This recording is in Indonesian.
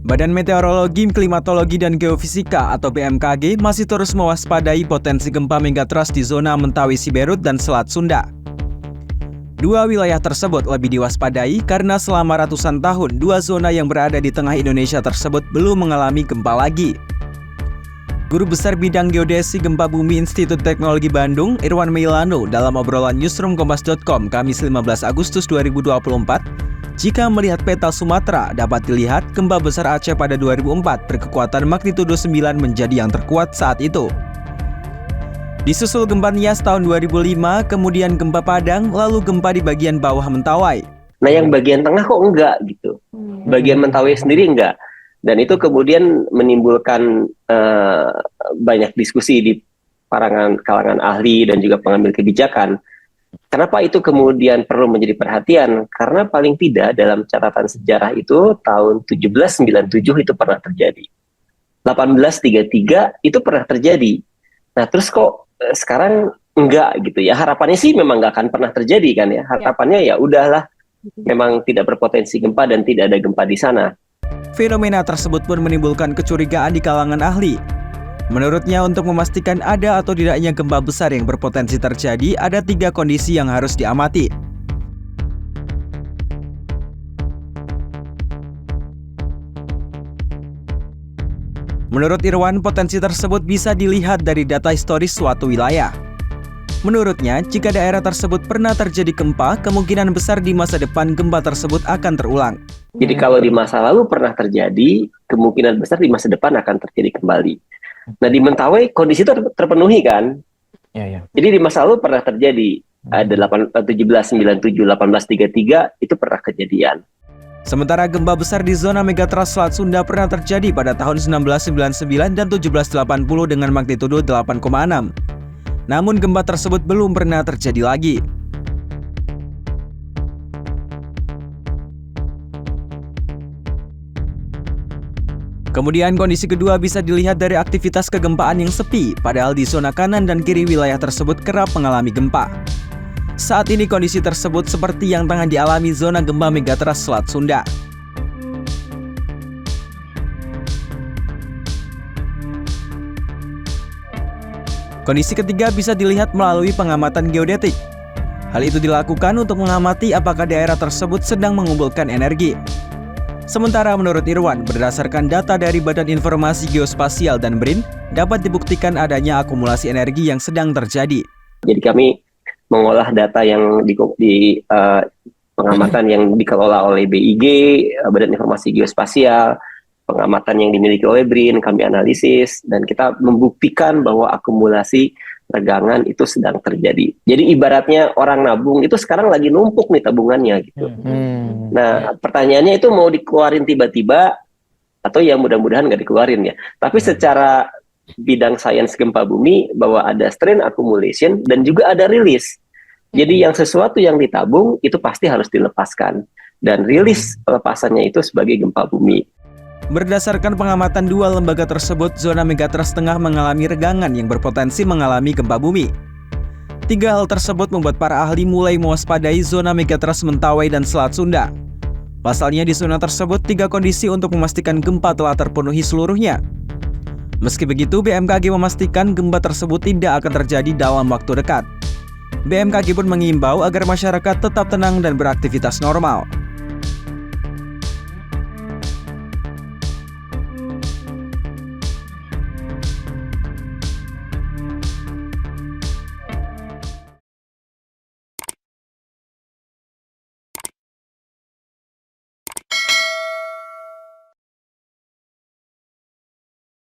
Badan Meteorologi, Klimatologi, dan Geofisika atau BMKG masih terus mewaspadai potensi gempa megatrust di zona Mentawai Siberut dan Selat Sunda. Dua wilayah tersebut lebih diwaspadai karena selama ratusan tahun dua zona yang berada di tengah Indonesia tersebut belum mengalami gempa lagi. Guru Besar Bidang Geodesi Gempa Bumi Institut Teknologi Bandung, Irwan Meilano, dalam obrolan Newsroom Kompas.com Kamis 15 Agustus 2024, jika melihat peta Sumatera, dapat dilihat gempa besar Aceh pada 2004 berkekuatan magnitudo 9 menjadi yang terkuat saat itu. Disusul gempa Nias tahun 2005, kemudian gempa Padang, lalu gempa di bagian bawah Mentawai. Nah, yang bagian tengah kok enggak gitu. Bagian Mentawai sendiri enggak. Dan itu kemudian menimbulkan banyak diskusi di kalangan ahli dan juga pengambil kebijakan. Kenapa itu kemudian perlu menjadi perhatian? Karena paling tidak dalam catatan sejarah itu tahun 1797 itu pernah terjadi. 1833 itu pernah terjadi. Nah, terus kok sekarang enggak gitu ya. Harapannya sih memang enggak akan pernah terjadi kan ya. Harapannya ya udahlah, memang tidak berpotensi gempa dan tidak ada gempa di sana. Fenomena tersebut pun menimbulkan kecurigaan di kalangan ahli. Menurutnya, untuk memastikan ada atau tidaknya gempa besar yang berpotensi terjadi, ada 3 kondisi yang harus diamati. Menurut Irwan, potensi tersebut bisa dilihat dari data historis suatu wilayah. Menurutnya, jika daerah tersebut pernah terjadi gempa, kemungkinan besar di masa depan gempa tersebut akan terulang. Jadi kalau di masa lalu pernah terjadi, kemungkinan besar di masa depan akan terjadi kembali. Nah, di Mentawai kondisi itu terpenuhi kan? Ya. Jadi di masa lalu pernah terjadi, ada 1797, 1833 itu pernah kejadian. Sementara gempa besar di zona megatrust Selat Sunda pernah terjadi pada tahun 1999 dan 1780 dengan magnitudo 8,6. Namun gempa tersebut belum pernah terjadi lagi. Kemudian kondisi kedua bisa dilihat dari aktivitas kegempaan yang sepi, padahal di zona kanan dan kiri wilayah tersebut kerap mengalami gempa. Saat ini kondisi tersebut seperti yang tengah dialami zona gempa megatrust Selat Sunda. Kondisi ketiga bisa dilihat melalui pengamatan geodetik. Hal itu dilakukan untuk mengamati apakah daerah tersebut sedang mengumpulkan energi. Sementara menurut Irwan, berdasarkan data dari Badan Informasi Geospasial dan BRIN, dapat dibuktikan adanya akumulasi energi yang sedang terjadi. Jadi kami mengolah data yang di pengamatan yang dikelola oleh BIG, Badan Informasi Geospasial, pengamatan yang dimiliki oleh BRIN, kami analisis, dan kita membuktikan bahwa akumulasi regangan itu sedang terjadi. Jadi ibaratnya orang nabung itu sekarang lagi numpuk nih tabungannya gitu. Nah, pertanyaannya itu mau dikeluarin tiba-tiba atau ya mudah-mudahan nggak dikeluarin ya. Tapi secara bidang sains gempa bumi bahwa ada strain accumulation dan juga ada rilis. Jadi yang sesuatu yang ditabung itu pasti harus dilepaskan dan rilis pelepasannya itu sebagai gempa bumi. Berdasarkan pengamatan dua lembaga tersebut, zona megatrust tengah mengalami regangan yang berpotensi mengalami gempa bumi. 3 hal tersebut membuat para ahli mulai mewaspadai zona megatrust Mentawai dan Selat Sunda. Pasalnya di zona tersebut 3 kondisi untuk memastikan gempa telah terpenuhi seluruhnya. Meski begitu, BMKG memastikan gempa tersebut tidak akan terjadi dalam waktu dekat. BMKG pun mengimbau agar masyarakat tetap tenang dan beraktivitas normal.